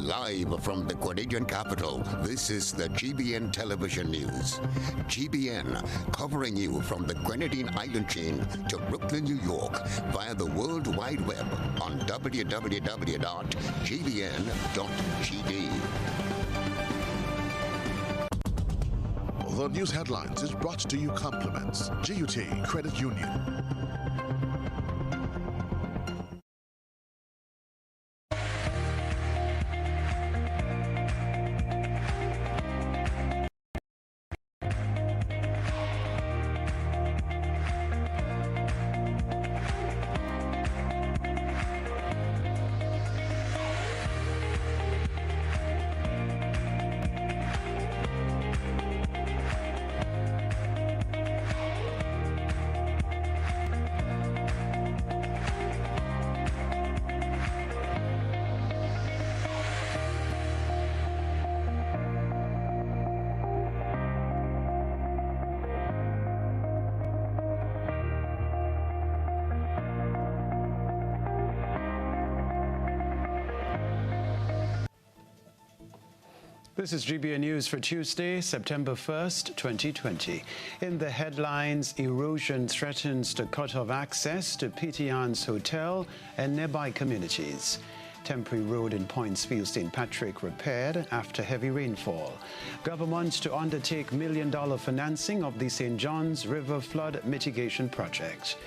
Live from the Grenadian capital, this is the GBN Television News. GBN, covering you from the Grenadine Island chain to Brooklyn, New York, via the World Wide Web on www.gbn.gd. The news headlines is brought to you compliments GUT Credit Union. This is GBN News for Tuesday, September 1st, 2020. In the headlines, erosion threatens to cut off access to Petian's Hotel and nearby communities. Temporary road in Pointsfield, St. Patrick repaired after heavy rainfall. Government to undertake $1 million financing of the St. John's River flood mitigation project.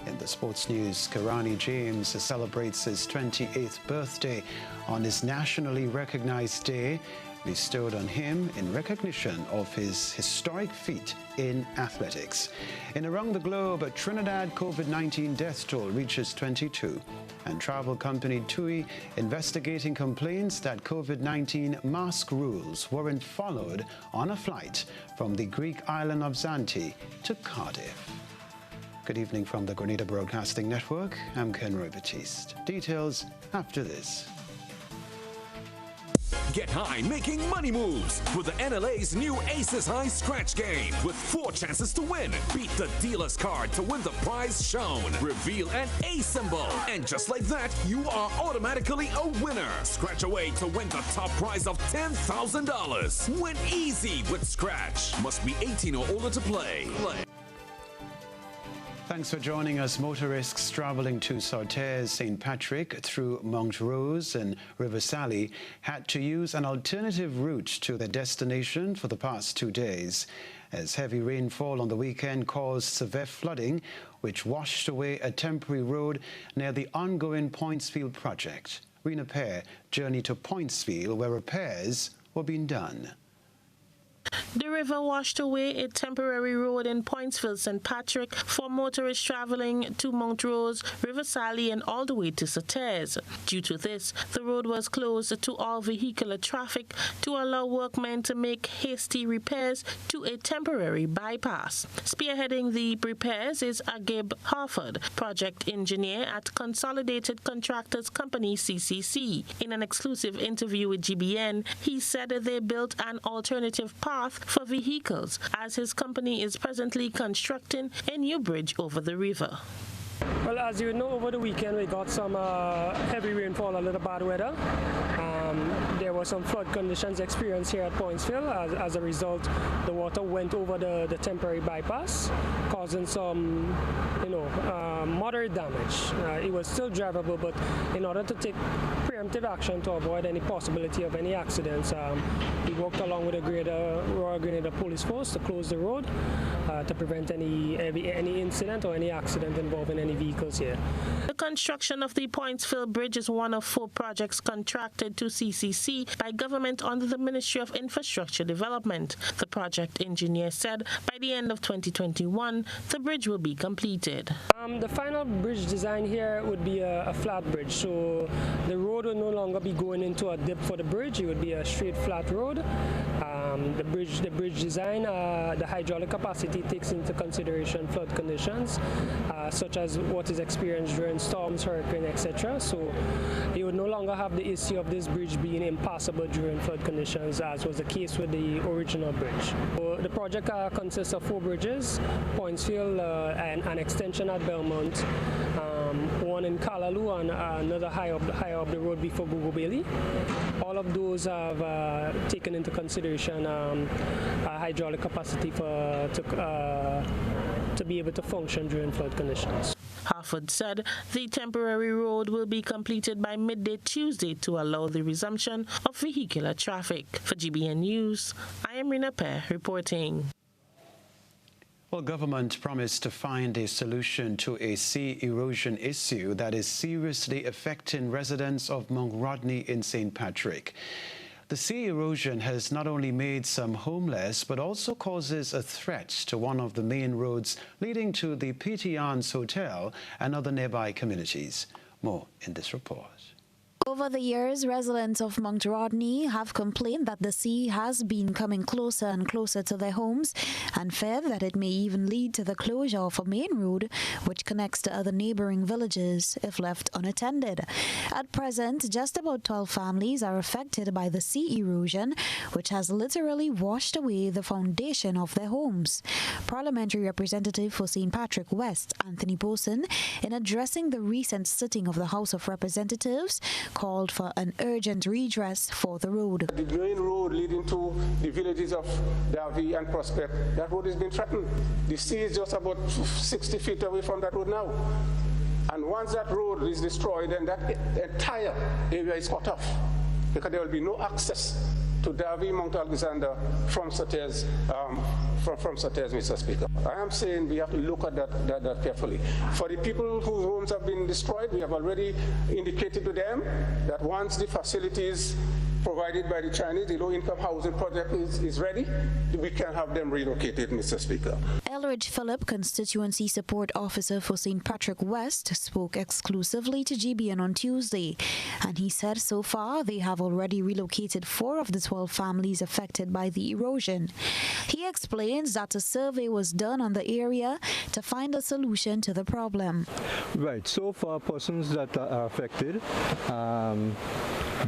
In the sports news, Karani James celebrates his 28th birthday on his nationally recognized day, bestowed on him in recognition of his historic feat in athletics. And around the globe, a Trinidad COVID-19 death toll reaches 22. And travel company TUI investigating complaints that COVID-19 mask rules weren't followed on a flight from the Greek island of Zante to Cardiff. Good evening from the Grenada Broadcasting Network. I'm Kenroy, Baptiste. Details after this. Get high making money moves with the NLA's new Aces High Scratch game with 4 chances to win. Beat the dealer's card to win the prize shown. Reveal an A symbol. And just like that, you are automatically a winner. Scratch away to win the top prize of $10,000. Win easy with Scratch. Must be 18 or older to play. Thanks for joining us. Motorists traveling to Sortes, St. Patrick through Montrose and River Sally had to use an alternative route to their destination for the past 2 days, as heavy rainfall on the weekend caused severe flooding, which washed away a temporary road near the ongoing Pointsfield project. Rena Pear journeyed to Pointsfield, where repairs were being done. The river washed away a temporary road in Pointsfield, St. Patrick for motorists traveling to Montrose, River Sally and all the way to Sortes. Due to this, the road was closed to all vehicular traffic to allow workmen to make hasty repairs to a temporary bypass. Spearheading the repairs is Agib Harford, project engineer at Consolidated Contractors Company CCC. In an exclusive interview with GBN, he said they built an alternative path for vehicles, as his company is presently constructing a new bridge over the river. Well, as you know, over the weekend we got some heavy rainfall, a little bad weather. There were some flood conditions experienced here at Pointsfield. As a result, the water went over the temporary bypass, causing some, moderate damage. It was still drivable, but in order to take preemptive action to avoid any possibility of any accidents, we worked along with the Royal Grenada Police Force to close the road to prevent any incident or any accident involving any vehicles here. The construction of the Pointsfield Bridge is one of 4 projects contracted to CCC by government under the Ministry of Infrastructure Development. The project engineer said by the end of 2021, the bridge will be completed. The final bridge design here would be a flat bridge, so the road will no longer be going into a dip for the bridge. It would be a straight flat road. The bridge design, the hydraulic capacity takes into consideration flood conditions, such as what is experienced during storms, hurricane, etc. So you would no longer have the issue of this bridge being impassable during flood conditions, as was the case with the original bridge. So the project consists of 4 bridges: Pointsfield, and an extension at Belmont, one in Callaloo and another higher up the road before Gogo Bailey. All of those have taken into consideration hydraulic capacity to be able to function during flood conditions. Harford said the temporary road will be completed by midday Tuesday to allow the resumption of vehicular traffic. For GBN News, I am Rina Pear reporting. Well, government promised to find a solution to a sea erosion issue that is seriously affecting residents of Mount Rodney in St. Patrick. The sea erosion has not only made some homeless, but also causes a threat to one of the main roads leading to the P.T. Arns Hotel and other nearby communities. More in this report. Over the years, residents of Mount Rodney have complained that the sea has been coming closer and closer to their homes and feared that it may even lead to the closure of a main road which connects to other neighboring villages if left unattended. At present, just about 12 families are affected by the sea erosion, which has literally washed away the foundation of their homes. Parliamentary Representative for St. Patrick West, Anthony Boson, in addressing the recent sitting of the House of Representatives, called for an urgent redress for the road. The main road leading to the villages of Davy and Prospect, that road has been threatened. The sea is just about 60 feet away from that road now. And once that road is destroyed, then that entire area is cut off, because there will be no access to Davy, Mount Alexander from Sauters, Mr. Speaker. I am saying we have to look at that carefully. For the people whose homes have been destroyed, we have already indicated to them that once the facilities provided by the Chinese, the low-income housing project is ready, we can have them relocated, Mr. Speaker. Elridge Phillip, Constituency Support Officer for St. Patrick West, spoke exclusively to GBN on Tuesday, and he said so far they have already relocated 4 of the 12 families affected by the erosion. He explains that a survey was done on the area to find a solution to the problem. Right, so for persons that are affected,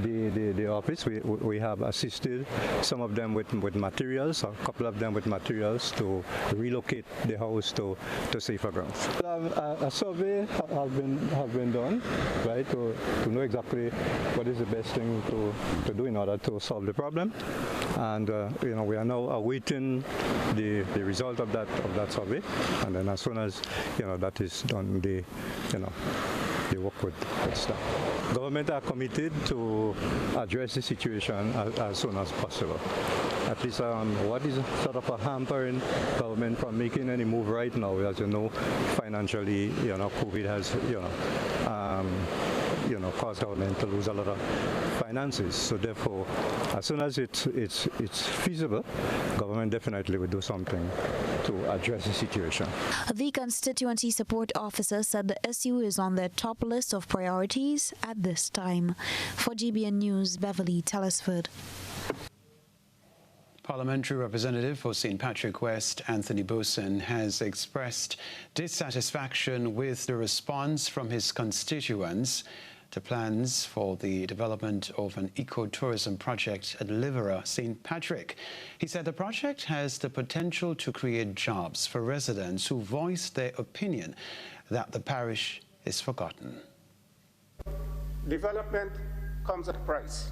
the office, we have assisted some of them with materials, a couple of them with materials to relocate the house to safer ground. A survey have been done, right, to know exactly what is the best thing to do in order to solve the problem, and we are now awaiting the result of that survey, and then as soon as that is done, the work would start. Government are committed to address the situation as soon as possible. At least what is sort of a hampering government from making any move right now, as you know, financially, COVID has, caused government to lose a lot of finances. So therefore, as soon as it's feasible, government definitely will do something to address the situation. The Constituency Support Officer said the issue is on their top list of priorities at this time. For GBN News, Beverly Telesford. Parliamentary Representative for St. Patrick West, Anthony Boson, has expressed dissatisfaction with the response from his constituents to plans for the development of an ecotourism project at Livera, St. Patrick. He said the project has the potential to create jobs for residents who voiced their opinion that the parish is forgotten. Development comes at a price.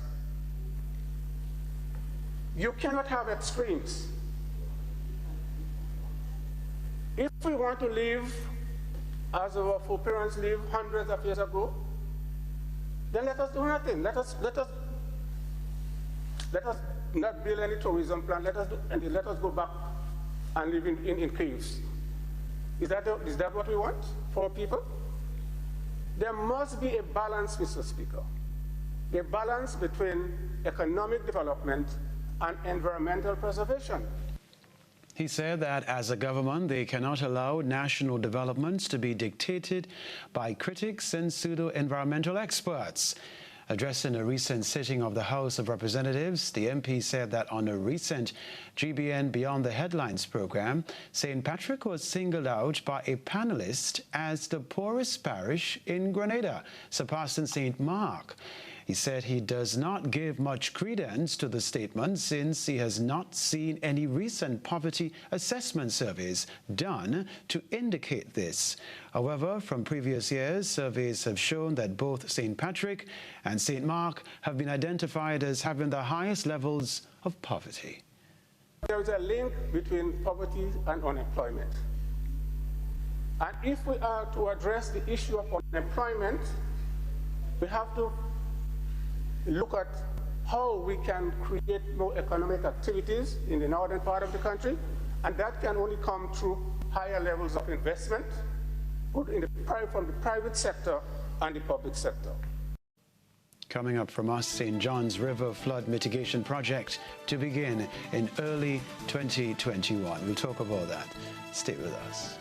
You cannot have extremes. If we want to live as our foreparents lived hundreds of years ago, then let us do nothing. Let us not build any tourism plan. Let us go back and live in caves. Is that what we want for people? There must be a balance, Mr. Speaker. A balance between economic development and environmental preservation. He said that as a government, they cannot allow national developments to be dictated by critics and pseudo-environmental experts. Addressing a recent sitting of the House of Representatives, the MP said that on a recent GBN Beyond the Headlines program, St. Patrick was singled out by a panelist as the poorest parish in Grenada, surpassing St. Mark. He said he does not give much credence to the statement since he has not seen any recent poverty assessment surveys done to indicate this. However, from previous years, surveys have shown that both St. Patrick and St. Mark have been identified as having the highest levels of poverty. There is a link between poverty and unemployment. And if we are to address the issue of unemployment, we have to look at how we can create more economic activities in the northern part of the country, and that can only come through higher levels of investment from the private sector and the public sector. Coming up from us, St. John's River Flood Mitigation Project to begin in early 2021. We'll talk about that. Stay with us.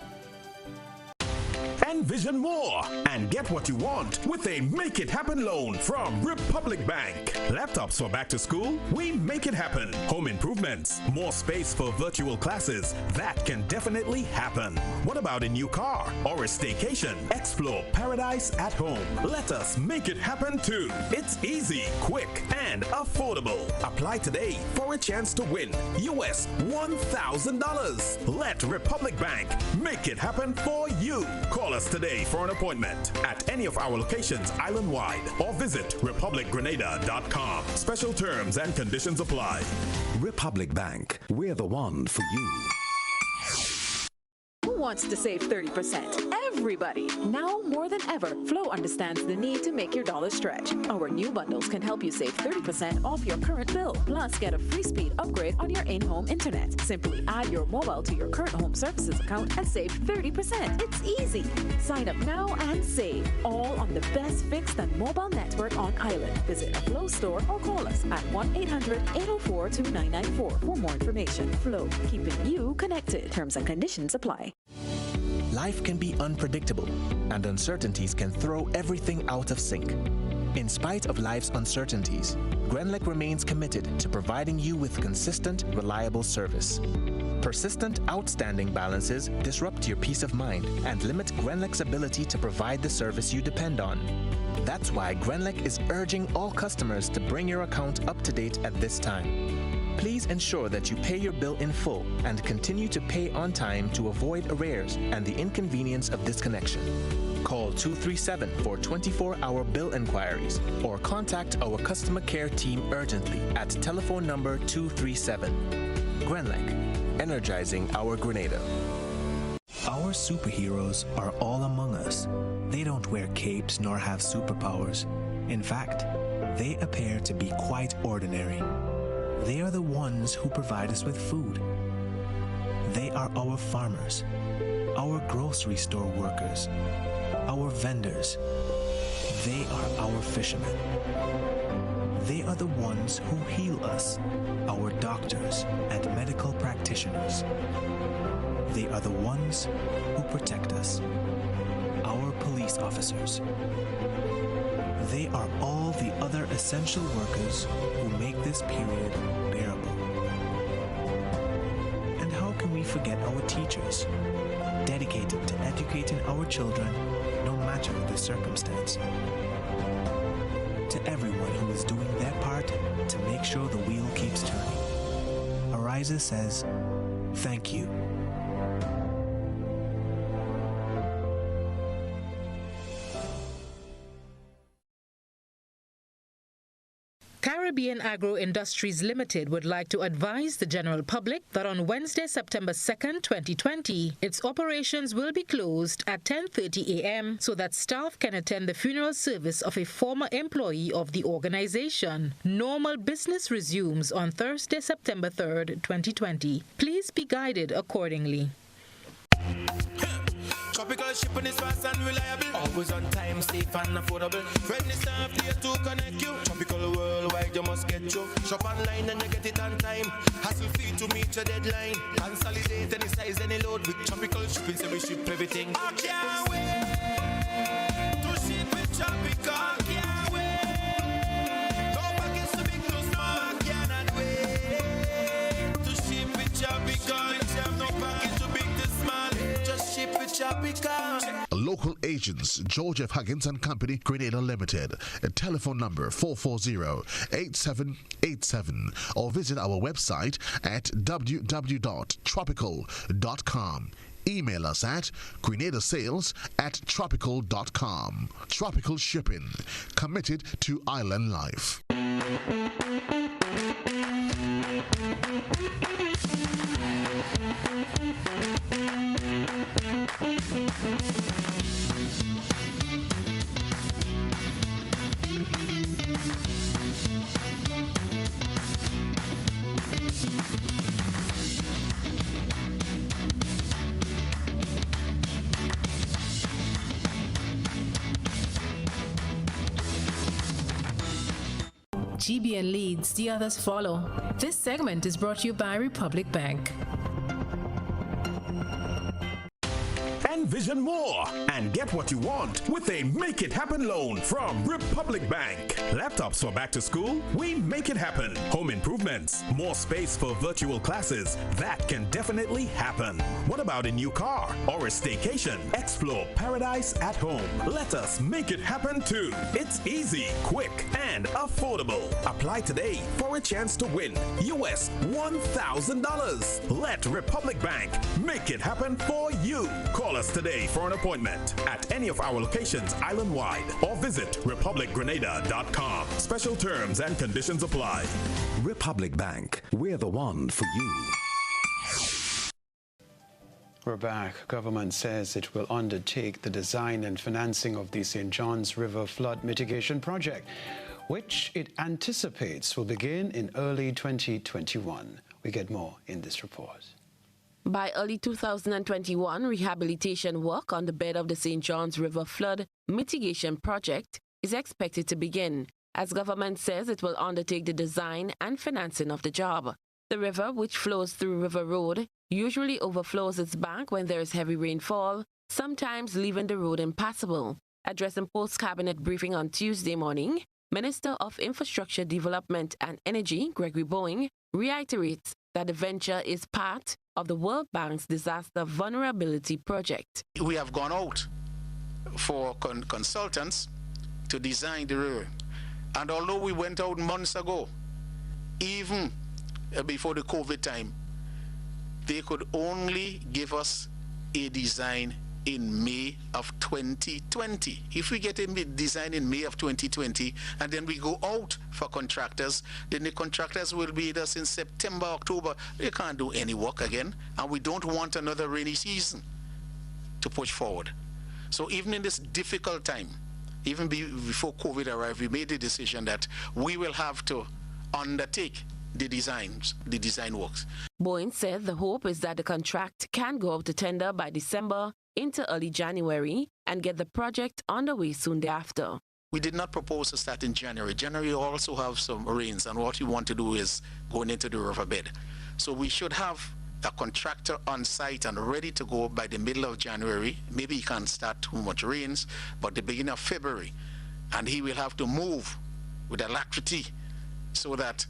Envision more and get what you want with a Make It Happen loan from Republic Bank. Laptops for back to school? We make it happen. Home improvements? More space for virtual classes? That can definitely happen. What about a new car or a staycation? Explore paradise at home. Let us make it happen too. It's easy, quick, and affordable. Apply today for a chance to win US $1,000. Let Republic Bank make it happen for you. Call us today for an appointment at any of our locations island-wide or visit republicgrenada.com. Special terms and conditions apply. Republic Bank, we're the one for you. Who wants to save 30%? Everybody. Now more than ever, Flow understands the need to make your dollar stretch. Our new bundles can help you save 30% off your current bill. Plus, get a free speed upgrade on your in-home internet. Simply add your mobile to your current home services account and save 30%. It's easy. Sign up now and save. All on the best fixed and mobile network on island. Visit a Flow store or call us at 1-800-804-2994 for more information. Flow, keeping you connected. Terms and conditions apply. Life can be unpredictable, and uncertainties can throw everything out of sync. In spite of life's uncertainties, Grenlec remains committed to providing you with consistent, reliable service. Persistent, outstanding balances disrupt your peace of mind and limit Grenlec's ability to provide the service you depend on. That's why Grenlec is urging all customers to bring your account up to date at this time. Please ensure that you pay your bill in full and continue to pay on time to avoid arrears and the inconvenience of disconnection. Call 237 for 24-hour bill inquiries or contact our customer care team urgently at telephone number 237. Grenlec, energizing our Grenada. Our superheroes are all among us. They don't wear capes nor have superpowers. In fact, they appear to be quite ordinary. They are the ones who provide us with food. They are our farmers, our grocery store workers, our vendors. They are our fishermen. They are the ones who heal us, our doctors and medical practitioners. They are the ones who protect us, our police officers. They are all the other essential workers who make this period bearable. And how can we forget our teachers, dedicated to educating our children no matter the circumstance? To everyone who is doing their part to make sure the wheel keeps turning, Ariza says, thank you. Caribbean Agro Industries Limited would like to advise the general public that on Wednesday, September 2nd, 2020, its operations will be closed at 10:30 a.m. so that staff can attend the funeral service of a former employee of the organization. Normal business resumes on Thursday, September 3rd, 2020. Please be guided accordingly. Tropical shipping is fast and reliable. Always on time, safe and affordable. Friendly staff here to connect you. Tropical worldwide, you must get you. Shop online and you get it on time. Hassle free to meet your deadline. Consolidate any size, any load with tropical shipping, so we ship everything. I can't wait to ship with tropical. I can't wait. No package too big, too small. I cannot wait to ship with tropical. No package too big, too small. Just ship with tropical. A local Local agents, George F. Huggins and Company, Grenada Limited. Telephone number 440-8787 or visit our website at www.tropical.com. Email us at grenadasales@tropical.com. Tropical Shipping, committed to island life. GBN leads, the others follow. This segment is brought to you by Republic Bank. Envision more and get what you want with a Make It Happen loan from Republic Bank. Laptops for back to school? We make it happen. Home improvements? More space for virtual classes? That can definitely happen. What about a new car or a staycation? Explore paradise at home. Let us make it happen too. It's easy, quick, and affordable. Apply today for a chance to win US $1,000. Let Republic Bank make it happen for you. Call us today for an appointment at any of our locations island-wide or visit republicgrenada.com. Special terms and conditions apply. Republic Bank, we're the one for you. We're back. Government says it will undertake the design and financing of the St. Johns River flood mitigation project, which it anticipates will begin in early 2021. We get more in this report. By early 2021, rehabilitation work on the bed of the St. Johns River flood mitigation project is expected to begin, as government says it will undertake the design and financing of the job. The river, which flows through River Road, usually overflows its bank when there is heavy rainfall, sometimes leaving the road impassable. Addressing post-cabinet briefing on Tuesday morning, Minister of Infrastructure Development and Energy, Gregory Boeing, reiterates that the venture is part of the World Bank's Disaster Vulnerability Project. We have gone out for consultants to design the river. And although we went out months ago, even before the COVID time, they could only give us a design in May of 2020. If we get a design in May of 2020 and then we go out for contractors, then the contractors will be with us in September, October. They can't do any work again, and we don't want another rainy season to push forward. So even in this difficult time, even before COVID arrived, we made the decision that we will have to undertake the design works. Boeing said the hope is that the contract can go out to tender by December into early January and get the project underway soon thereafter. We did not propose to start in January. January also have some rains, and what we want to do is going into the riverbed. So we should have a contractor on site and ready to go by the middle of January. Maybe he can't start too much rains, but the beginning of February. And he will have to move with alacrity so that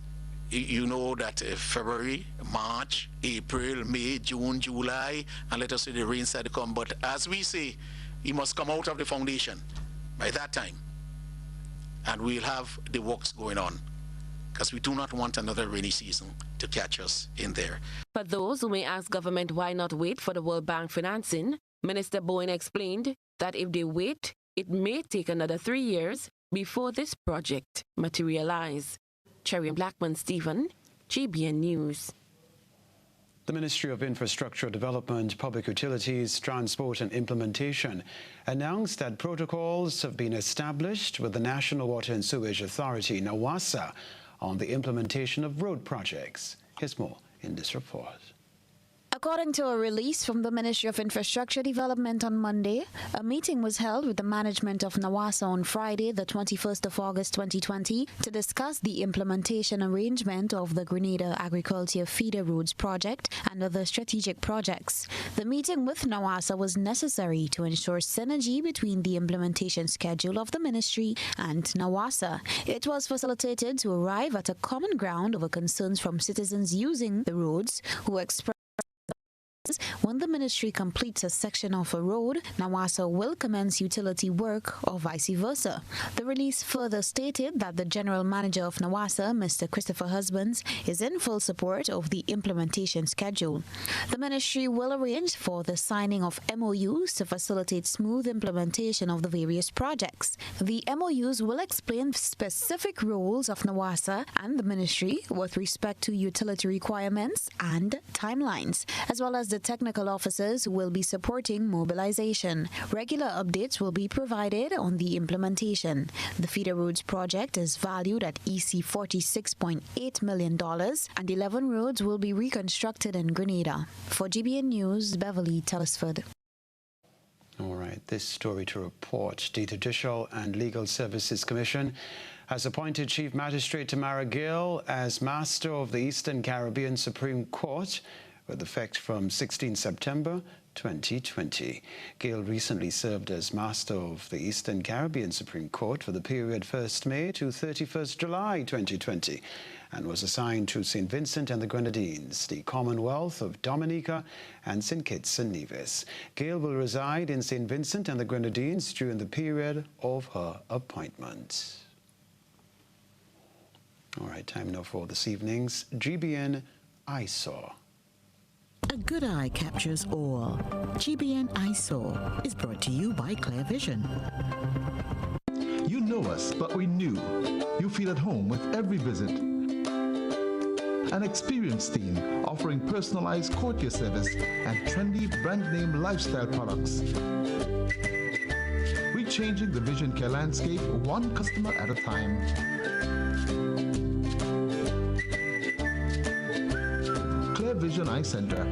you know that February, March, April, May, June, July, and let us say the rain start to come. But as we say, he must come out of the foundation by that time. And we'll have the works going on, because we do not want another rainy season to catch us in there. For those who may ask government why not wait for the World Bank financing, Minister Boeing explained that if they wait, it may take another 3 years before this project materializes. Cherry Blackman Stephen, GBN News. The Ministry of Infrastructure Development, Public Utilities, Transport and Implementation announced that protocols have been established with the National Water and Sewage Authority, NAWASA, on the implementation of road projects. Here's more in this report. According to a release from the Ministry of Infrastructure Development on Monday, a meeting was held with the management of NAWASA on Friday, the 21st of August 2020, to discuss the implementation arrangement of the Grenada Agriculture Feeder Roads project and other strategic projects. The meeting with NAWASA was necessary to ensure synergy between the implementation schedule of the ministry and NAWASA. It was facilitated to arrive at a common ground over concerns from citizens using the roads who expressed when the ministry completes a section of a road, NAWASA will commence utility work or vice versa. The release further stated that the General Manager of NAWASA, Mr. Christopher Husbands, is in full support of the implementation schedule. The ministry will arrange for the signing of MOUs to facilitate smooth implementation of the various projects. The MOUs will explain specific roles of NAWASA and the ministry with respect to utility requirements and timelines, as well as the technical officers who will be supporting mobilization. Regular updates will be provided on the implementation. The feeder roads project is valued at EC $46.8 million, and 11 roads will be reconstructed in Grenada. For GBN News, Beverly Telesford. All right, this story to report. The Judicial and Legal Services Commission has appointed Chief Magistrate Tamara Gill as Master of the Eastern Caribbean Supreme Court with effect from 16 September 2020. Gill recently served as Master of the Eastern Caribbean Supreme Court for the period 1st May to 31st July 2020 and was assigned to St. Vincent and the Grenadines, the Commonwealth of Dominica, and St. Kitts and Nevis. Gill will reside in St. Vincent and the Grenadines during the period of her appointment. All right, time now for this evening's GBN Eyesore. A good eye captures all. GBN Eyesore is brought to you by Clear Vision. You know us, but we knew. You feel at home with every visit. An experienced team offering personalized courtier service and trendy brand name lifestyle products. We're changing the vision care landscape one customer at a time. Clear Vision Eye Center.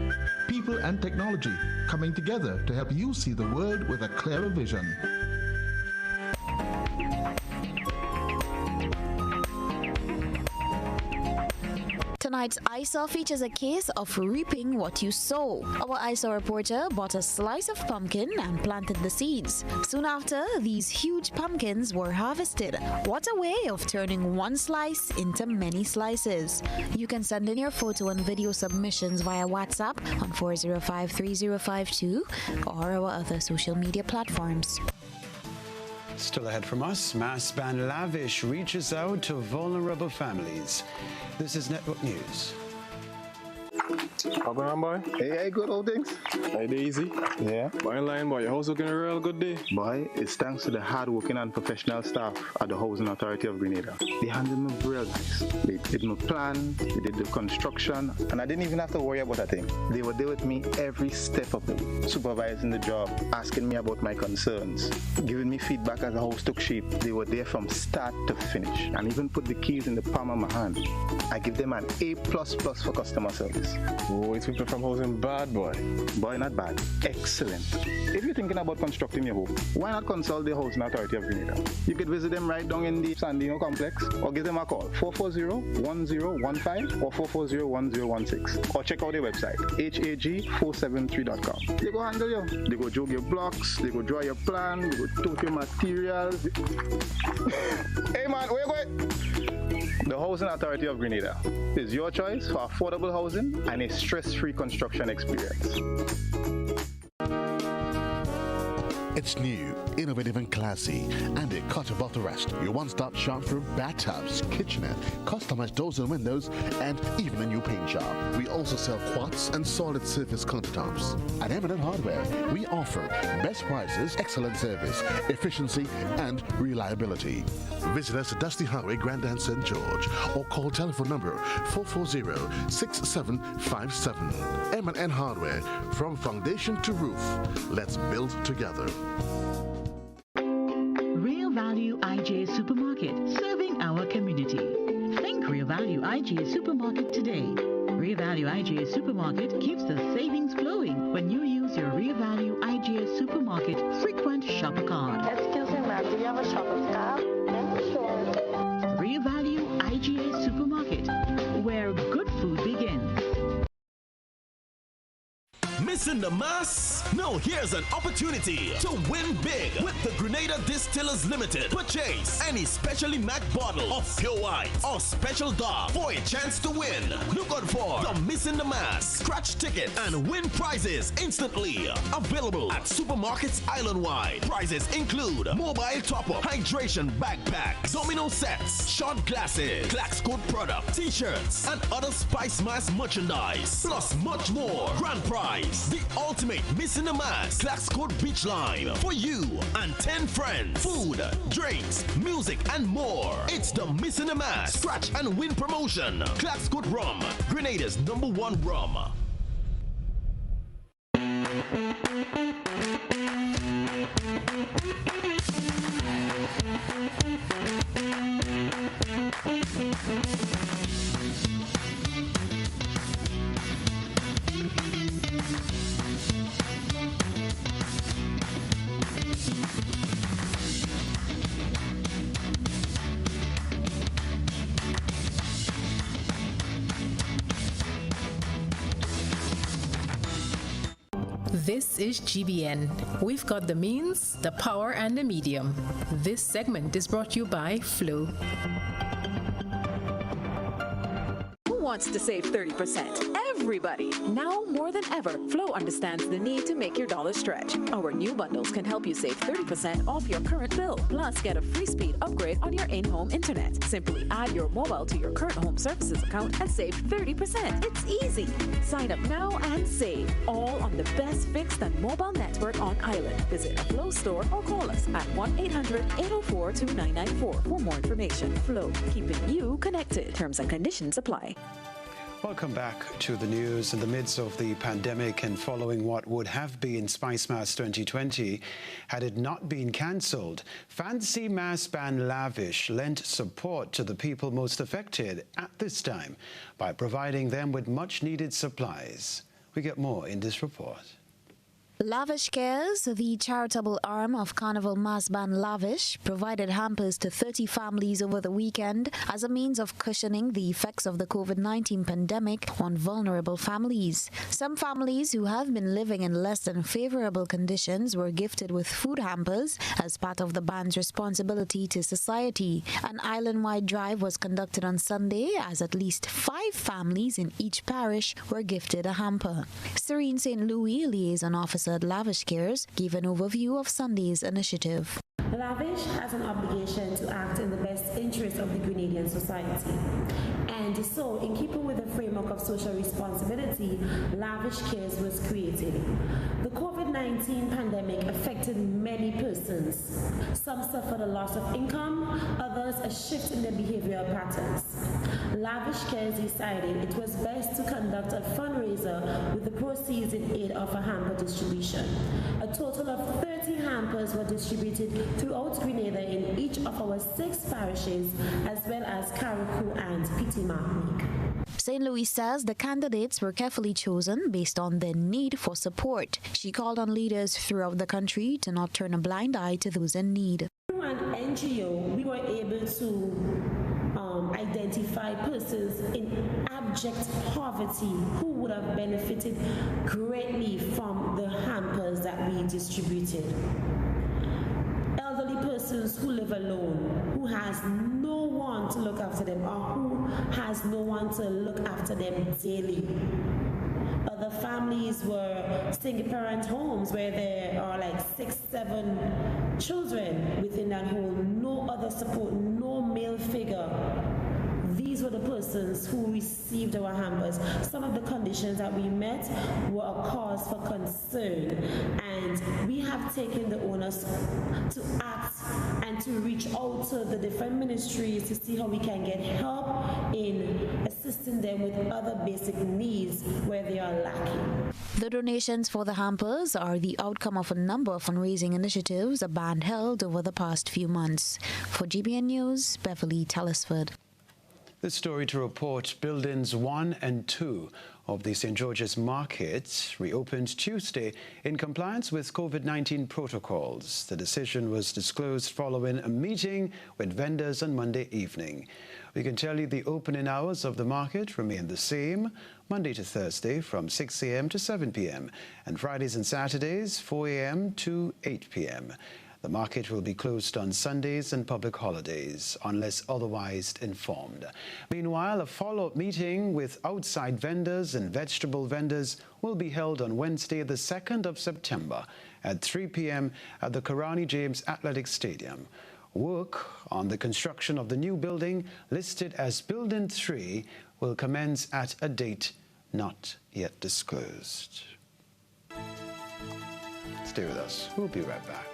People and technology coming together to help you see the world with a clearer vision. Tonight's Eyesore features a case of reaping what you sow. Our Eyesore reporter bought a slice of pumpkin and planted the seeds. Soon after, these huge pumpkins were harvested. What a way of turning one slice into many slices. You can send in your photo and video submissions via WhatsApp on 405-3052 or our other social media platforms. Still ahead from us, Mass Ban Lavish reaches out to vulnerable families. This is Network News. How going on, boy? Hey, good old things. Hey, easy. Yeah. Boy, in line, boy. Your house looking a real good day. Boy, it's thanks to the hard-working and professional staff at the Housing Authority of Grenada. They handled me real nice. They did my plan, they did the construction, and I didn't even have to worry about a thing. They were there with me every step of the way, supervising the job, asking me about my concerns, giving me feedback as the house took shape. They were there from start to finish, and even put the keys in the palm of my hand. I give them an A++ for customer service. Oh, it's people from housing bad, boy. Boy, not bad. Excellent. If you're thinking about constructing your home, why not consult the Housing Authority of Grenada? You could visit them right down in the Sandino complex or give them a call, 440-1015 or 440-1016. Or check out their website, hag473.com. They go handle you. They go jog your blocks, they go draw your plan, they go tote your materials. Hey man, where you going? The Housing Authority of Grenada is your choice for affordable housing and a stress-free construction experience. It's new, innovative and classy, and a cut above the rest. Your one-stop shop for bathtubs, kitchenette, customized doors and windows, and even a new paint job. We also sell quartz and solid surface countertops. At M&N Hardware, we offer best prices, excellent service, efficiency, and reliability. Visit us at Dusty Highway, Grandin, St. George, or call telephone number 440-6757. M&N Hardware, from foundation to roof. Let's build together. Real Value IGA Supermarket, serving our community. Think Real Value IGA Supermarket today. Real Value IGA Supermarket keeps the savings flowing when you use your Real Value IGA Supermarket frequent shopper card. Excuse me, ma'am, do you have a shopper's card? Sure. Real Value IGA Supermarket, where good food begins. Missing the mass? No, here's an opportunity to win big with the Grenada Distillers Limited. Purchase any specially marked bottle of pure white or special dark for a chance to win. Look out for the Missing the Mass scratch ticket and win prizes instantly. Available at supermarkets island-wide. Prizes include mobile top-up, hydration backpack, domino sets, shot glasses, Clax Code product, t-shirts, and other Spice Mass merchandise. Plus much more. Grand prize, the ultimate Missing the Mass Clax Code beach line for you and 10 friends. Food, drinks, music, and more. It's the Missing the Mass scratch and win promotion. Clax Code Rum, Grenada's #1 rum. This is GBN. We've got the means, the power, and the medium. This segment is brought to you by Flow. Who wants to save 30%? Everybody. Now more than ever, Flow understands the need to make your dollar stretch. Our new bundles can help you save 30% off your current bill. Plus, get a free speed upgrade on your in-home internet. Simply add your mobile to your current home services account and save 30%. It's easy. Sign up now and save. All on the best fixed and mobile network on island. Visit a Flow store or call us at 1-800-804-2994 for more information. Flow, keeping you connected. Terms and conditions apply. Welcome back to the news. In the midst of the pandemic and following what would have been Spice Mass 2020 had it not been cancelled, Fancy Mass band Lavish lent support to the people most affected at this time by providing them with much-needed supplies. We get more in this report. Lavish Cares, the charitable arm of Carnival Mass Band Lavish, provided hampers to 30 families over the weekend as a means of cushioning the effects of the COVID-19 pandemic on vulnerable families. Some families who have been living in less than favorable conditions were gifted with food hampers as part of the band's responsibility to society. An island-wide drive was conducted on Sunday as at least 5 families in each parish were gifted a hamper. Serene St. Louis, liaison officer at Lavish Cares, gave an overview of Sunday's initiative. Lavish has an obligation to act in the best interest of the Grenadian society. And so, in keeping with the framework of social responsibility, Lavish Cares was created. The COVID-19 pandemic affected many persons. Some suffered a loss of income, others a shift in their behavioral patterns. Lavish Cares decided it was best to conduct a fundraiser with the proceeds in aid of a hamper distribution. A total of 30 hampers were distributed throughout Grenada in each of our 6 parishes, as well as Carriacou and Petit Martinique. St. Louis says the candidates were carefully chosen based on their need for support. She called on leaders throughout the country to not turn a blind eye to those in need. Through an NGO, we were able to identify persons in abject poverty who would have benefited greatly from the hampers that we distributed. Elderly persons who live alone, who has no one to look after them or who has no one to look after them daily. Other families were single parent homes where there are like 6-7 children within that home, no other support, no male figure. These were the persons who received our hampers. Some of the conditions that we met were a cause for concern, and we have taken the onus to act and to reach out to the different ministries to see how we can get help in assisting them with other basic needs where they are lacking. The donations for the hampers are the outcome of a number of fundraising initiatives the band held over the past few months. For GBN News, Beverly Telesford. This story to report: buildings 1 and 2 of the St. George's Market reopened Tuesday in compliance with COVID-19 protocols. The decision was disclosed following a meeting with vendors on Monday evening. We can tell you the opening hours of the market remain the same, Monday to Thursday from 6 a.m. to 7 p.m. and Fridays and Saturdays 4 a.m. to 8 p.m. The market will be closed on Sundays and public holidays, unless otherwise informed. Meanwhile, a follow-up meeting with outside vendors and vegetable vendors will be held on Wednesday, the 2nd of September at 3 p.m. at the Karani James Athletic Stadium. Work on the construction of the new building, listed as Building 3, will commence at a date not yet disclosed. Stay with us. We'll be right back.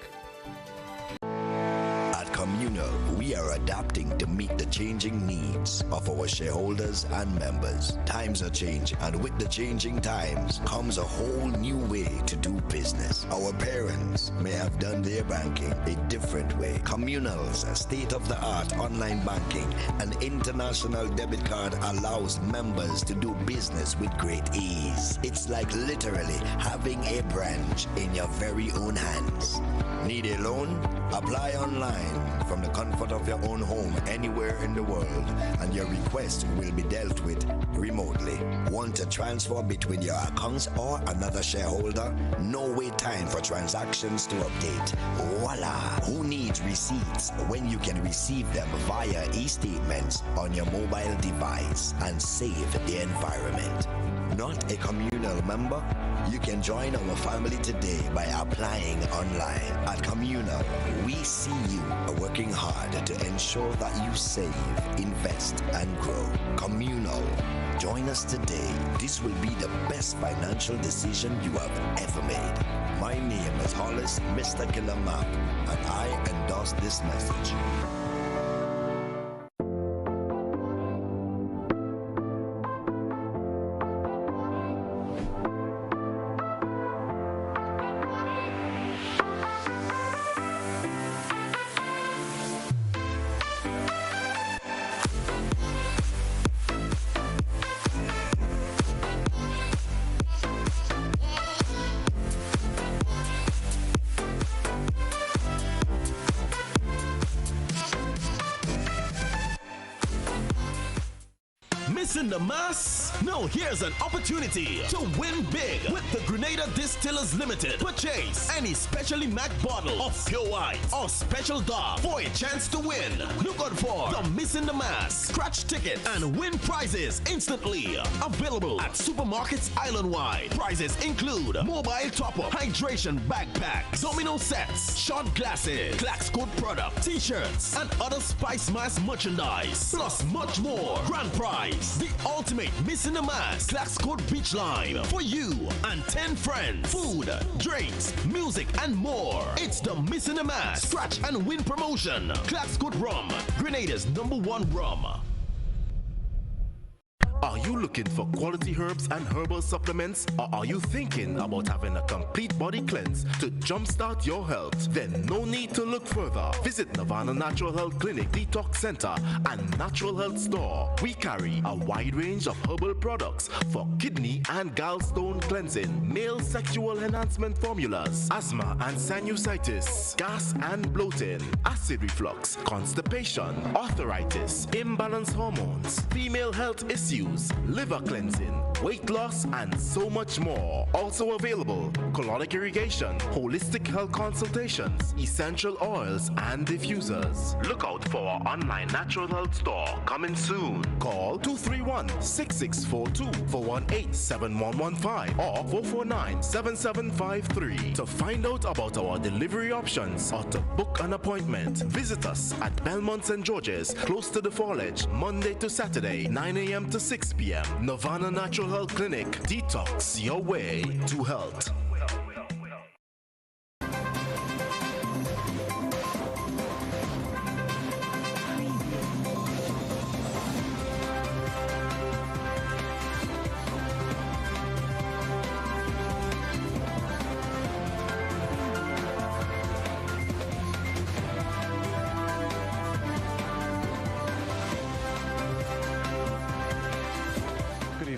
At Communal, we are adapting to meet the changing needs of our shareholders and members. Times are changing, and with the changing times comes a whole new way to do business. Our parents may have done their banking a different way. Communal's state-of-the-art online banking and international debit card allows members to do business with great ease. It's like literally having a branch in your very own hands. Need a loan? Apply online from the comfort of your own home anywhere in the world, and your request will be dealt with remotely. Want to transfer between your accounts or another shareholder? No wait time for transactions to update. Voila! Who needs receipts when you can receive them via e-statements on your mobile device and save the environment? Not a Communal member? You can join our family today by applying online. At Communal, we see you working hard to ensure that you save, invest, and grow. Communal, join us today. This will be the best financial decision you have ever made. My name is Hollis Mr. Killer Map, and I endorse this message. Missing the mass? No, here's an opportunity to win big with the Grenada Distillers Limited. Purchase any specially marked bottle of pure white or special dark for a chance to win. Look out for the Missing the Mass scratch ticket and win prizes instantly. Available at supermarkets island-wide. Prizes include mobile top-up, hydration backpack, domino sets, shot glasses, Clax Code product, t-shirts, and other Spice Mass merchandise. Plus much more. Grand prize, the ultimate Missing the Mass Clax Code Beach Line for you and 10 friends. Food, drinks, music, and more. It's the Missing the Mass scratch and win promotion. Clax Code Rum, Grenada's #1 rum. Are you looking for quality herbs and herbal supplements? Or are you thinking about having a complete body cleanse to jumpstart your health? Then no need to look further. Visit Nirvana Natural Health Clinic, Detox Center, and Natural Health Store. We carry a wide range of herbal products for kidney and gallstone cleansing, male sexual enhancement formulas, asthma and sinusitis, gas and bloating, acid reflux, constipation, arthritis, imbalanced hormones, female health issues, liver cleansing, weight loss, and so much more. Also available, colonic irrigation, holistic health consultations, essential oils, and diffusers. Look out for our online natural health store coming soon. Call 231-6642 418-7115 or 449-7753 to find out about our delivery options or to book an appointment. Visit us at Belmont St. George's, close to the Foliage, Monday to Saturday, 9 a.m. to 6 p.m. Nirvana Natural Health Clinic. Detox your way to health.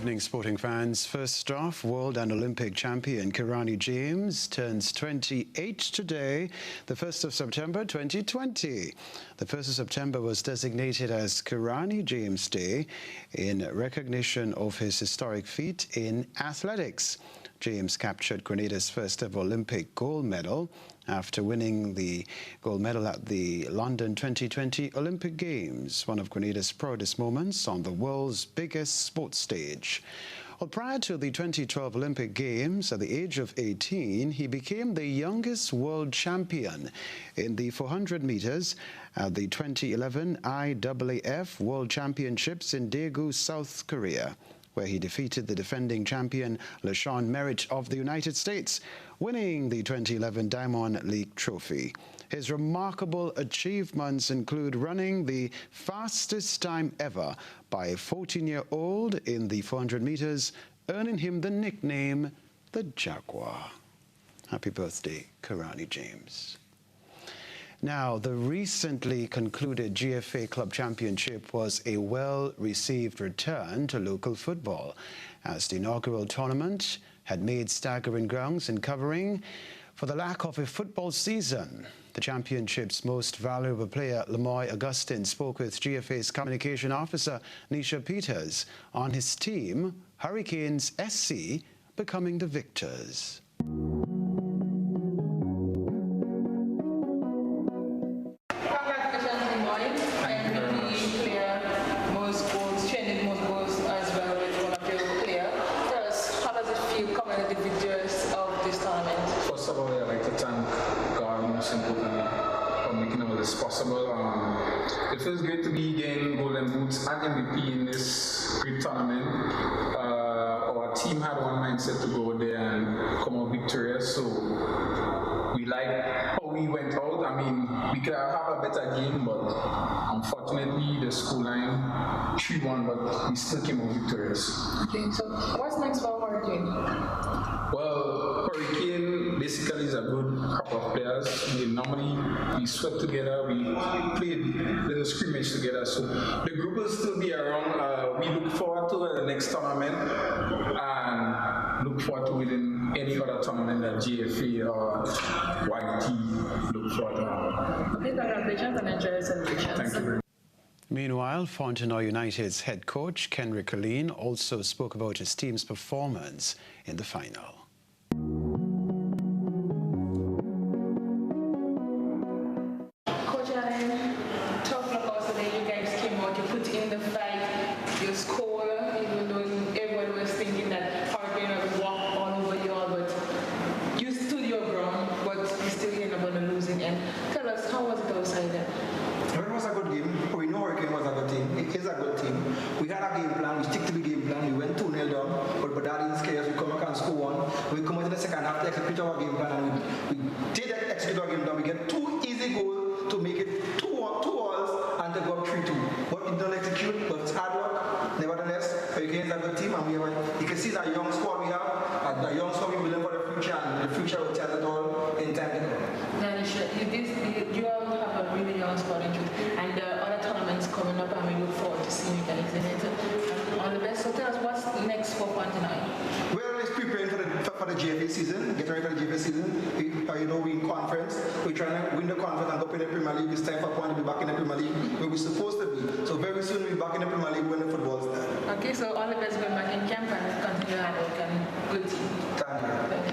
evening, sporting fans. First off, world and Olympic champion Kenroy James turns 28 today, the 1st of September 2020. The 1st of September was designated as Kenroy James Day in recognition of his historic feat in athletics. James captured Grenada's first ever Olympic gold medal after winning the gold medal at the London 2020 Olympic Games, one of Grenada's proudest moments on the world's biggest sports stage. Well, prior to the 2012 Olympic Games, at the age of 18, he became the youngest world champion in the 400 meters at the 2011 IAAF World Championships in Daegu, South Korea, where he defeated the defending champion LaShawn Merritt of the United States, winning the 2011 Diamond League trophy. His remarkable achievements include running the fastest time ever by a 14-year-old in the 400 meters, earning him the nickname the Jaguar. Happy birthday, Kenroy James. Now, the recently concluded GFA Club Championship was a well-received return to local football, as the inaugural tournament had made staggering grounds in covering for the lack of a football season. The championship's most valuable player, Lemoy Augustine, spoke with GFA's communication officer, Nisha Peters, on his team, Hurricanes SC, becoming the victors. Possible. It feels great to be getting golden boots and MVP in this great tournament. Our team had one mindset to go there and come out victorious, so we like how we went out. I mean, we could have a better game, but unfortunately the scoreline 3-1, but we still came out victorious. Okay, so what's next for Hurricane? Well, Hurricane basically is a good couple of players. We sweat together, we played little scrimmage together, so the group will still be around. We look forward to the next tournament and look forward to winning any other tournament that GFA or YT look forward to. Okay, congratulations and enjoy the celebrations. Thank you very much. Meanwhile, Fontenoy United's head coach, Kenroy, also spoke about his team's performance in the final. Coach Allen, tough knockout today. You guys came out, you put in the fight, you score, even though everyone was thinking that Hurricane would walk all over you all, but you stood your ground, but you still ended up on the losing end. Tell us, how was it outside there? It was a good game. We know Hurricane was a good team. It is a good team. We had a game plan. We stick to the game plan. We went 2-0 down, but that didn't scare us. We come back and score one. We come into the second half to execute our game plan, and we did execute our game plan. We get 2 easy goals to make it 2 balls and to go up 3-2. But we don't execute, but it's hard work. Nevertheless, Hurricane is a good team, and you can see that young squad we have, the young squad we building for the future, and the future will tell it all in time to come. You all have a really young squad, and the other tournaments coming up, and we look forward to seeing you guys in it. All the best. So tell us, what's next for Fontenoy? Well, it's preparing for the GFA season, getting ready for the GFA season. We in conference. We're trying to win the conference and go in the Premier League. It's time for Point to be back in the Premier League where we're supposed to be. So very soon we'll be back in the Premier League when the football's done. Okay, so all the best going back in camp and continue hard work and good team. Thank you.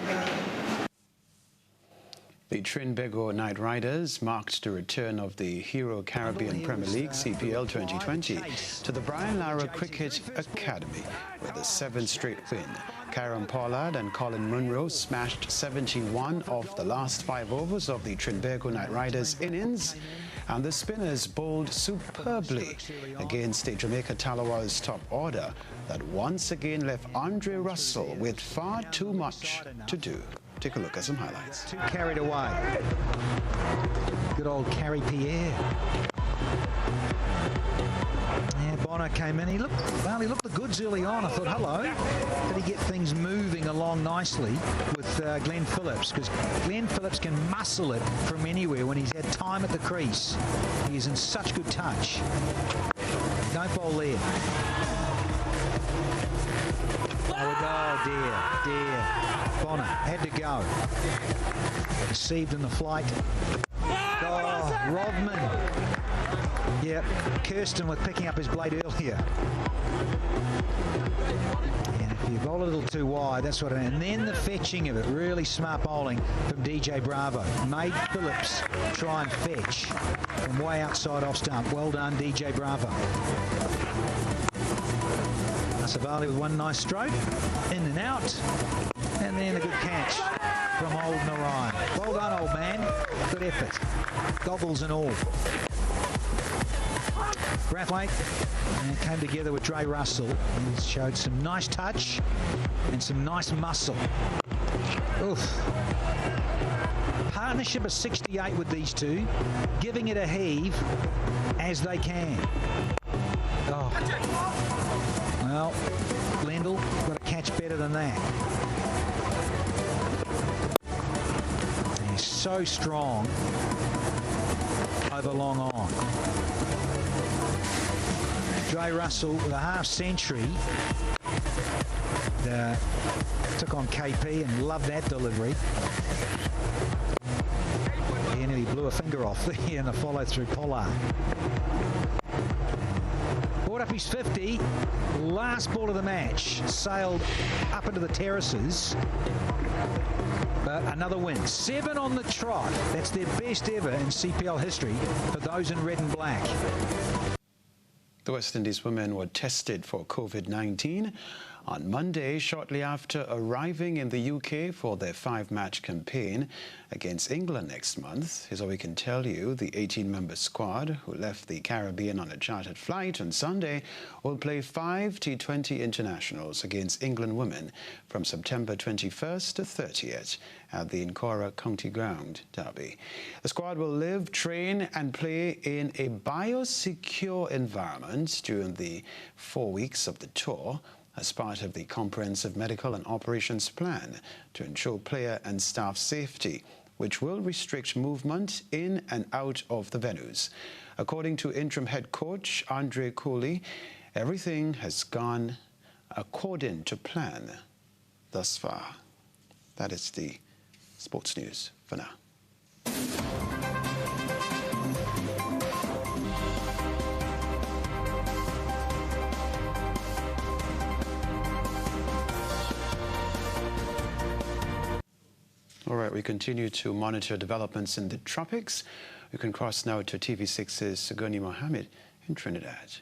The Trinbago Knight Riders marked the return of the Hero Caribbean Premier League CPL 2020 to the Brian Lara Cricket Academy with a 7th straight win. Karen Pollard and Colin Munro smashed 71 of the last 5 overs of the Trinbago Knight Riders innings, and the spinners bowled superbly against the Jamaica Talawa's top order that once again left Andre Russell with far too much to do. Take a look at some highlights. Too carried away. Good old Carrie Pierre. Yeah, Bonner came in. He looked the goods early on. I thought, hello. Did he get things moving along nicely with Glenn Phillips? Because Glenn Phillips can muscle it from anywhere when he's had time at the crease. He is in such good touch. Don't bowl there. Oh, dear. Bonner had to go. Deceived in the flight. Oh, Rodman. Yep, Kirsten with picking up his blade earlier. And if you bowl a little too wide, that's what it is. And then the fetching of it, really smart bowling from DJ Bravo. Made Phillips try and fetch from way outside off stump. Well done, DJ Bravo. Savali with one nice stroke, in and out, and then a good catch from old Narayan. Well done, old man. Good effort. Goggles and all. Brathwaite and came together with Dre Russell. He showed some nice touch and some nice muscle. Oof. Partnership of 68 with these two, giving it a heave as they can. Oh. Well, Glendale got to catch better than that. He's so strong over long on. Dre Russell with a half century. Took on KP and loved that delivery. He nearly blew a finger off there in the follow through Pollard. Brought up his 50, last ball of the match, sailed up into the terraces, but another win. 7 on the trot. That's their best ever in CPL history for those in red and black. The West Indies women were tested for COVID-19 on Monday, shortly after arriving in the UK for their 5-match campaign against England next month. Here's all we can tell you. The 18-member squad, who left the Caribbean on a chartered flight on Sunday, will play 5 T20 internationals against England women from September 21st to 30th at the Incora County Ground derby. The squad will live, train and play in a biosecure environment during the 4 weeks of the tour, as part of the comprehensive medical and operations plan to ensure player and staff safety, which will restrict movement in and out of the venues. According to interim head coach Andre Cooley, everything has gone according to plan thus far. That is the sports news for now. All right, we continue to monitor developments in the tropics. We can cross now to TV6's Saguni Mohammed in Trinidad.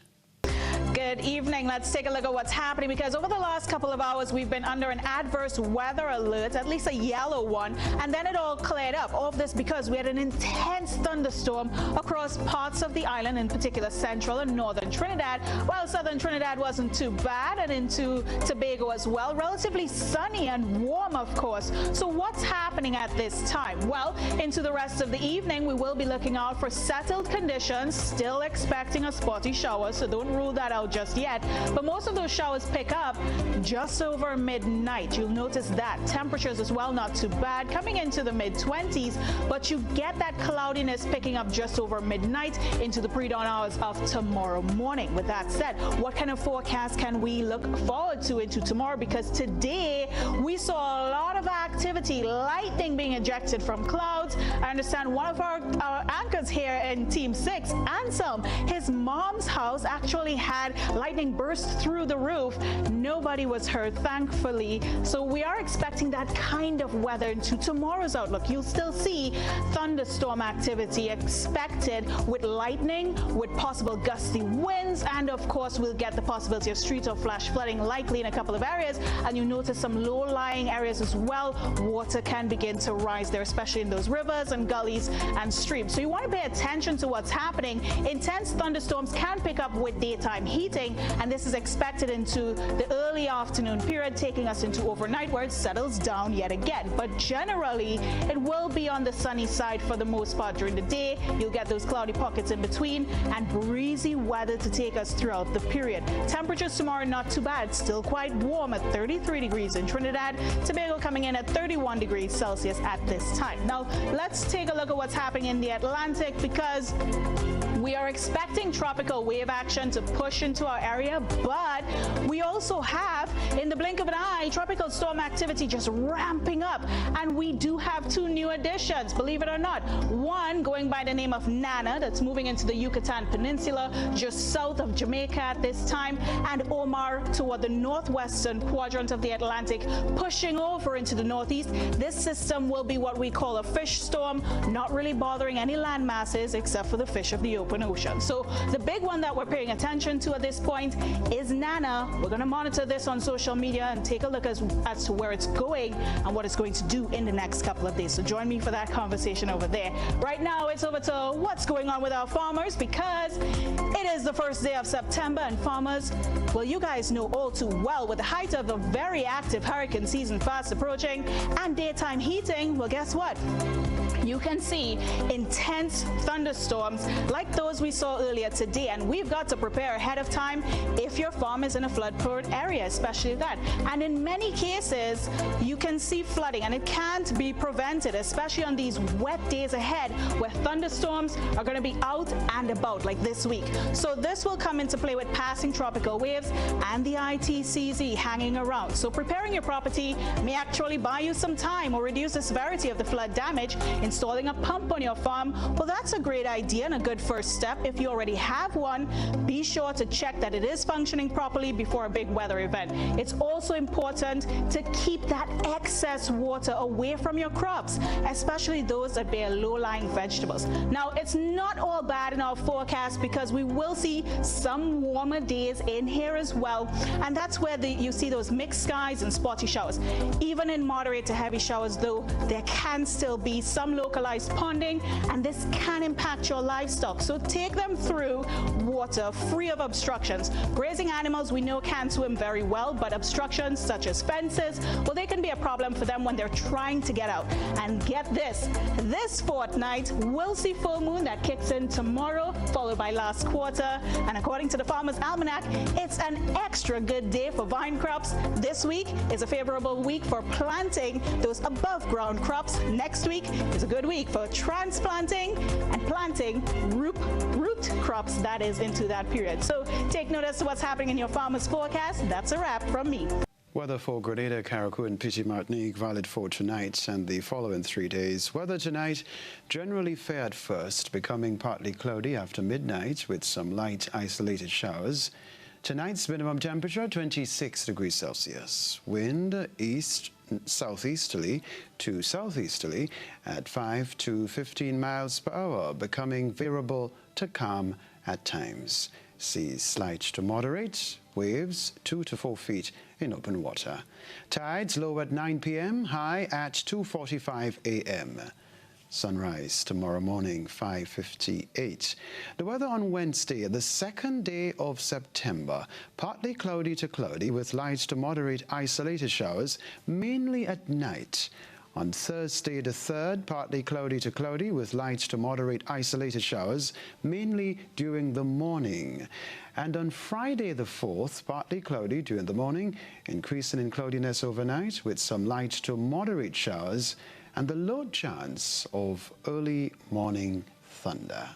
Good evening. Let's take a look at what's happening, because over the last couple of hours we've been under an adverse weather alert, at least a yellow one, and then it all cleared up. All of this because we had an intense thunderstorm across parts of the island, in particular central and northern Trinidad, while southern Trinidad wasn't too bad, and into Tobago as well. Relatively sunny and warm, of course. So what's happening at this time? Well, into the rest of the evening we will be looking out for settled conditions, still expecting a spotty shower, so don't rule that out just yet, but most of those showers pick up just over midnight. You'll notice that. Temperatures as well not too bad, coming into the mid-20s, but you get that cloudiness picking up just over midnight into the pre-dawn hours of tomorrow morning. With that said, what kind of forecast can we look forward to into tomorrow? Because today we saw a lot of activity, lightning being ejected from clouds. I understand one of our anchors here in Team 6, Anselm, his mom's house actually had lightning burst through the roof. Nobody was hurt, thankfully. So we are expecting that kind of weather into tomorrow's outlook. You'll still see thunderstorm activity expected with lightning, with possible gusty winds, and of course we'll get the possibility of street or flash flooding likely in a couple of areas, and you notice some low-lying areas as well. Water can begin to rise there, especially in those rivers and gullies and streams. So you want to pay attention to what's happening. Intense thunderstorms can pick up with daytime heating, and this is expected into the early afternoon period, taking us into overnight where it settles down yet again. But generally it will be on the sunny side for the most part during the day. You'll get those cloudy pockets in between and breezy weather to take us throughout the period. Temperatures tomorrow not too bad, still quite warm at 33 degrees in Trinidad. Tobago coming in at 31 degrees Celsius at this time. Now let's take a look at what's happening in the Atlantic, because we are expecting tropical wave action to push into our area, but we also have, in the blink of an eye, tropical storm activity just ramping up. And we do have two new additions, believe it or not. One going by the name of Nana, that's moving into the Yucatan Peninsula, just south of Jamaica at this time, and Omar toward the northwestern quadrant of the Atlantic, pushing over into the northeast. This system will be what we call a fish storm, not really bothering any land masses except for the fish of the open ocean. So the big one that we're paying attention to at this point is Nana. We're going to monitor this on social media and take a look as to where it's going and what it's going to do in the next couple of days. So join me for that conversation over there. Right now, it's over to what's going on with our farmers, because it is the first day of September, and farmers, well, you guys know all too well, with the height of the very active hurricane season fast approaching and daytime heating, well, guess what? You can see intense thunderstorms like those we saw earlier today, and we've got to prepare ahead of time if your farm is in a flood-prone area, especially that. And in many cases, you can see flooding, and it can't be prevented, especially on these wet days ahead where thunderstorms are going to be out and about like this week. So this will come into play with passing tropical waves and the ITCZ hanging around. So preparing your property may actually buy you some time or reduce the severity of the flood damage. Installing a pump on your farm, well, that's a great idea and a good first step. If you already have one, be sure to check that it is functioning properly before a big weather event. It's also important to keep that excess water away from your crops, especially those that bear low-lying vegetables. Now, it's not all bad in our forecast, because we will see some warmer days in here as well, and that's where you see those mixed skies and spotty showers. Even in moderate to heavy showers, though, there can still be some localized ponding, and this can impact your livestock. So take them through water free of obstructions. Grazing animals, we know, can swim very well, but obstructions such as fences, well, they can be a problem for them when they're trying to get out. And get this fortnight we'll see full moon that kicks in tomorrow, followed by last quarter. And according to the Farmer's Almanac, it's an extra good day for vine crops. This week is a favorable week for planting those above ground crops. Next week is a good week for transplanting and planting root crops, that is, into that period. So take note as to what's happening in your farmer's forecast. That's a wrap from me. Weather for Grenada, Carriacou and Petit Martinique valid for tonight and the following 3 days. Weather tonight generally fair at first, becoming partly cloudy after midnight with some light isolated showers. Tonight's minimum temperature 26 degrees Celsius. Wind southeasterly to southeasterly at 5 to 15 miles per hour, becoming variable to calm at times. Seas slight to moderate, waves 2 to 4 feet in open water. Tides low at 9 p.m., high at 2:45 a.m. Sunrise tomorrow morning, 5:58. The weather on Wednesday, the second day of September, partly cloudy to cloudy with light to moderate isolated showers, mainly at night. On Thursday the 3rd, partly cloudy to cloudy with light to moderate isolated showers, mainly during the morning. And on Friday the 4th, partly cloudy during the morning, increasing in cloudiness overnight with some light to moderate showers, and the low chance of early morning thunder.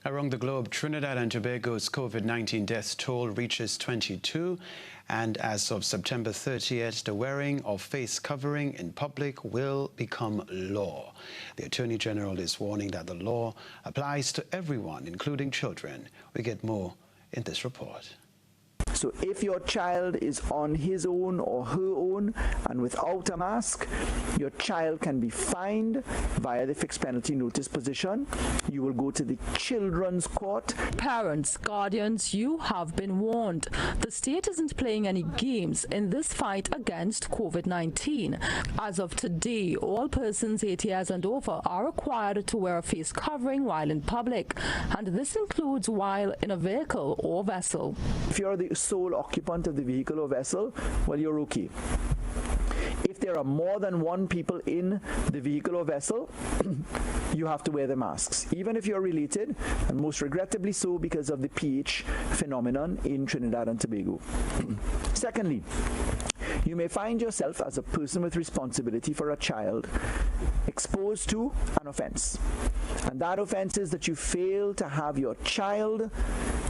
Around the globe, Trinidad and Tobago's COVID-19 death toll reaches 22, and as of September 30th, the wearing of face covering in public will become law. The Attorney General is warning that the law applies to everyone, including children. We get more in this report. So if your child is on his own or her own and without a mask, your child can be fined via the fixed penalty notice position. You will go to the children's court. Parents, guardians, you have been warned. The state isn't playing any games in this fight against COVID-19. As of today, all persons 8 years and over are required to wear a face covering while in public, and this includes while in a vehicle or vessel. If you're the sole occupant of the vehicle or vessel, well, you're okay. If there are more than one people in the vehicle or vessel, you have to wear the masks, even if you're related, and most regrettably so because of the PH phenomenon in Trinidad and Tobago. Secondly, you may find yourself as a person with responsibility for a child exposed to an offense. And that offense is that you fail to have your child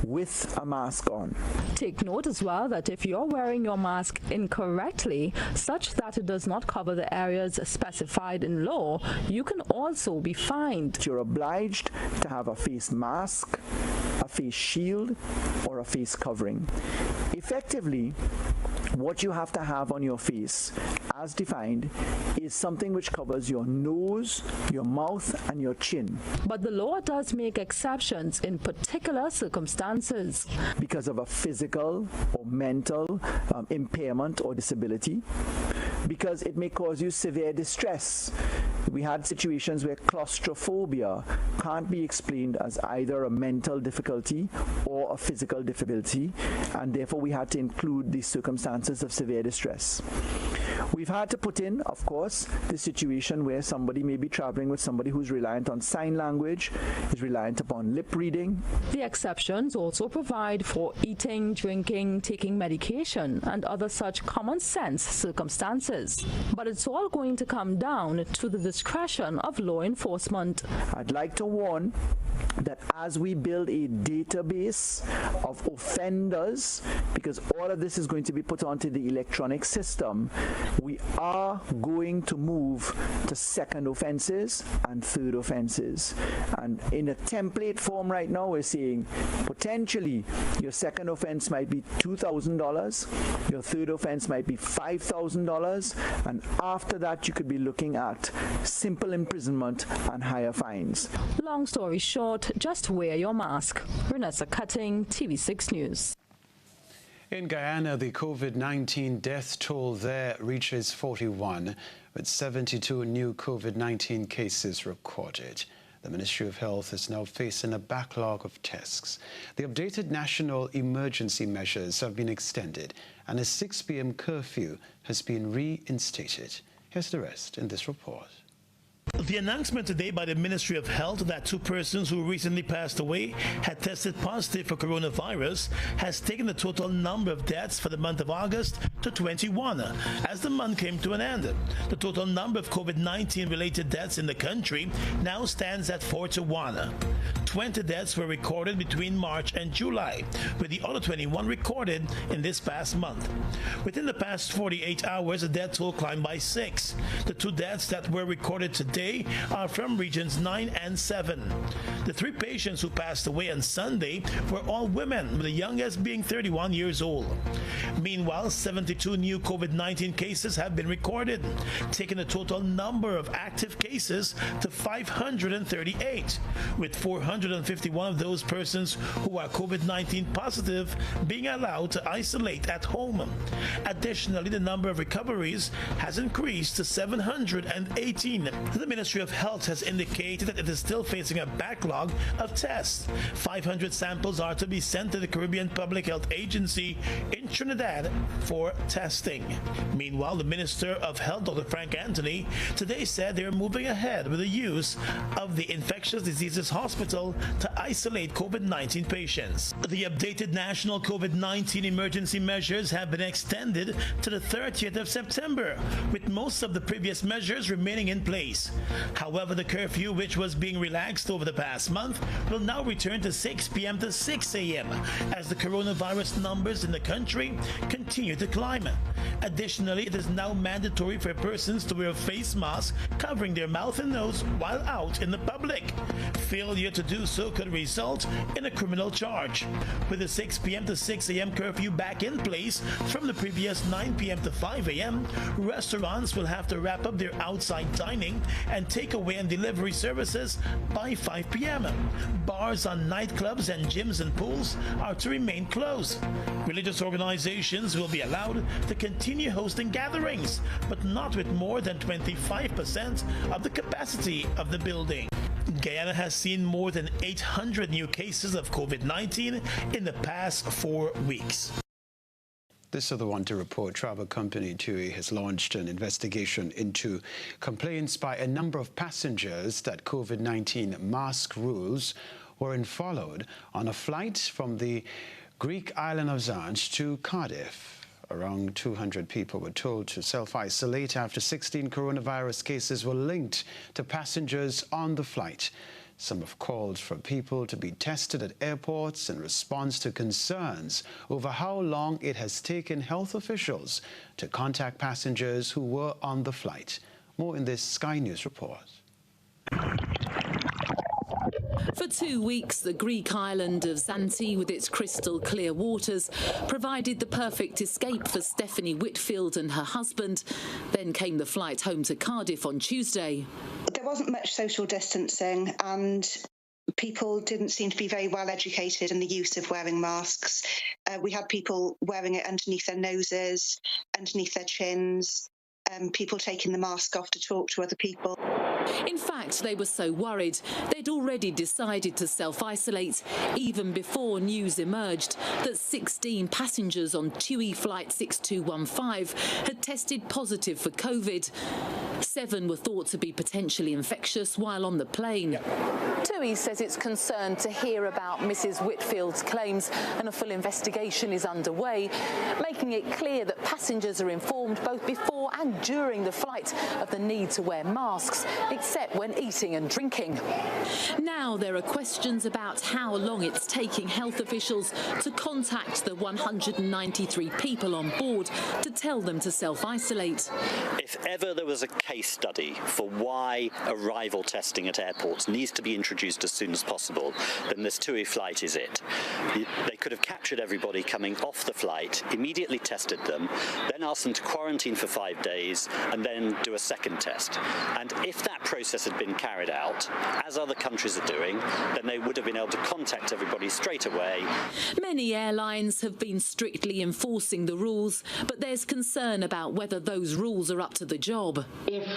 with a mask on. Take note as well that if you're wearing your mask incorrectly, such that it does not cover the areas specified in law, you can also be fined. You're obliged to have a face mask, a face shield, or a face covering. Effectively, what you have to have on your face, as defined, is something which covers your nose, your mouth, and your chin. But the law does make exceptions in particular circumstances. Because of a physical or mental impairment or disability, because it may cause you severe distress. We had situations where claustrophobia can't be explained as either a mental difficulty or a physical difficulty, and therefore we had to include the circumstances of severe distress. We've had to put in, of course, the situation where somebody may be traveling with somebody who's reliant on sign language, is reliant upon lip reading. The exceptions also provide for eating, drinking, taking medication, and other such common sense circumstances. But it's all going to come down to the discretion of law enforcement. I'd like to warn that as we build a database of offenders, because all of this is going to be put onto the electronic system, we are going to move to second offenses and third offenses. And in a template form right now, we're saying potentially your second offense might be $2,000, your third offense might be $5,000, and after that you could be looking at simple imprisonment and higher fines. Long story short, just wear your mask. Renessa Cutting, TV6 News. In Guyana, the COVID-19 death toll there reaches 41, with 72 new COVID-19 cases recorded. The Ministry of Health is now facing a backlog of tests. The updated national emergency measures have been extended, and a 6 p.m. curfew has been reinstated. Here's the rest in this report. The announcement today by the Ministry of Health that 2 persons who recently passed away had tested positive for coronavirus has taken the total number of deaths for the month of August to 21. As the month came to an end, the total number of COVID-19 related deaths in the country now stands at 41. 20 deaths were recorded between March and July, with the other 21 recorded in this past month. Within the past 48 hours, the death toll climbed by 6. The 2 deaths that were recorded today are from regions 9 and 7. The 3 patients who passed away on Sunday were all women, with the youngest being 31 years old. Meanwhile, 72 new COVID-19 cases have been recorded, taking the total number of active cases to 538, with 451 of those persons who are COVID-19 positive being allowed to isolate at home. Additionally, the number of recoveries has increased to 718. The Ministry of Health has indicated that it is still facing a backlog of tests. 500 samples are to be sent to the Caribbean Public Health Agency in Trinidad for testing. Meanwhile, the Minister of Health, Dr. Frank Anthony, today said they are moving ahead with the use of the Infectious Diseases Hospital to isolate COVID-19 patients. The updated national COVID-19 emergency measures have been extended to the 30th of September, with most of the previous measures remaining in place. However, the curfew, which was being relaxed over the past month, will now return to 6 p.m. to 6 a.m. as the coronavirus numbers in the country continue to climb. Additionally, it is now mandatory for persons to wear a face mask covering their mouth and nose while out in the public. Failure to do so could result in a criminal charge. With the 6 p.m. to 6 a.m. curfew back in place from the previous 9 p.m. to 5 a.m., restaurants will have to wrap up their outside dining and takeaway and delivery services by 5 p.m. Bars and nightclubs and gyms and pools are to remain closed. Religious organizations will be allowed to continue hosting gatherings, but not with more than 25% of the capacity of the building. Guyana has seen more than 800 new cases of COVID-19 in the past 4 weeks. This other one to report. Travel company TUI has launched an investigation into complaints by a number of passengers that COVID-19 mask rules weren't followed on a flight from the Greek island of Zante to Cardiff. Around 200 people were told to self-isolate after 16 coronavirus cases were linked to passengers on the flight. Some have called for people to be tested at airports in response to concerns over how long it has taken health officials to contact passengers who were on the flight. More in this Sky News report. For 2 weeks, the Greek island of Zante, with its crystal clear waters, provided the perfect escape for Stephanie Whitfield and her husband. Then came the flight home to Cardiff on Tuesday. There wasn't much social distancing, and people didn't seem to be very well educated in the use of wearing masks. We had people wearing it underneath their noses, underneath their chins, people taking the mask off to talk to other people. In fact, they were so worried, they'd already decided to self-isolate even before news emerged that 16 passengers on TUI flight 6215 had tested positive for COVID. 7 were thought to be potentially infectious while on the plane. TUI says it's concerned to hear about Mrs. Whitfield's claims, and a full investigation is underway, making it clear that passengers are informed both before and during the flight of the need to wear masks, except when eating and drinking. Now there are questions about how long it's taking health officials to contact the 193 people on board to tell them to self-isolate. If ever there was a case study for why arrival testing at airports needs to be introduced as soon as possible, then this TUI flight is it. They could have captured everybody coming off the flight, immediately tested them, then asked them to quarantine for 5 days, and then do a second test. And if that process had been carried out, as other countries are doing, then they would have been able to contact everybody straight away. Many airlines have been strictly enforcing the rules, but there's concern about whether those rules are up to the job. If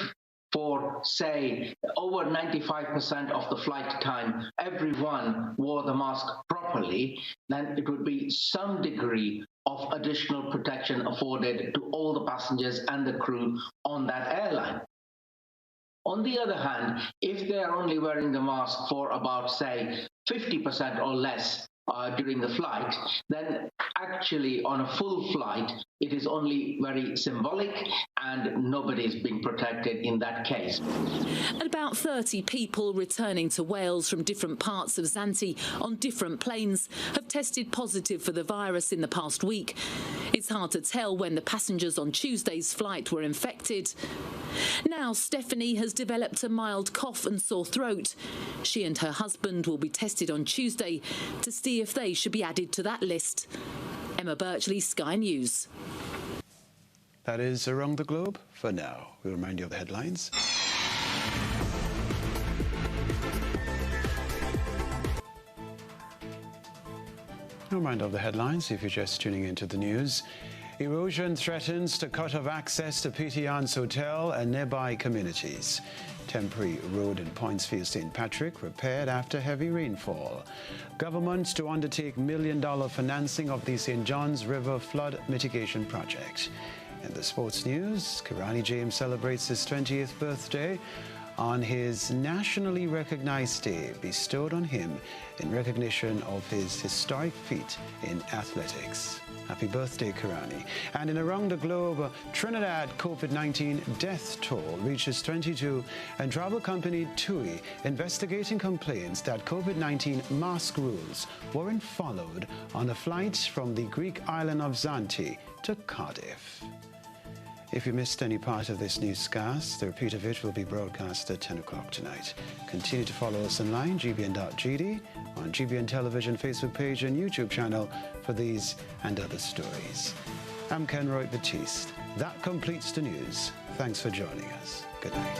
for, say, over 95% of the flight time, everyone wore the mask properly, then it would be some degree of additional protection afforded to all the passengers and the crew on that airline. On the other hand, if they are only wearing the mask for about, say, 50% or less during the flight, then actually on a full flight, it is only very symbolic and nobody is being protected in that case. About 30 people returning to Wales from different parts of Zante on different planes have tested positive for the virus in the past week. It's hard to tell when the passengers on Tuesday's flight were infected. Now Stephanie has developed a mild cough and sore throat. She and her husband will be tested on Tuesday to see if they should be added to that list. Emma Birchley, Sky News. That is around the globe for now. We'll remind you of the headlines. A reminder of the headlines if you're just tuning into the news. Erosion threatens to cut off access to Petian's Hotel and nearby communities. Temporary road in Pointsfield St. Patrick repaired after heavy rainfall. Government to undertake $1 million financing of the St. Johns River flood mitigation project. In the sports news, Kirani James celebrates his 20th birthday on his nationally recognized day bestowed on him in recognition of his historic feat in athletics. Happy birthday, Kirani. And in around the globe, Trinidad COVID-19 death toll reaches 22, and travel company TUI investigating complaints that COVID-19 mask rules weren't followed on a flight from the Greek island of Zante to Cardiff. If you missed any part of this newscast, the repeat of it will be broadcast at 10 o'clock tonight. Continue to follow us online, gbn.gd, on GBN Television Facebook page and YouTube channel for these and other stories. I'm Kenroy Baptiste. That completes the news. Thanks for joining us. Good night.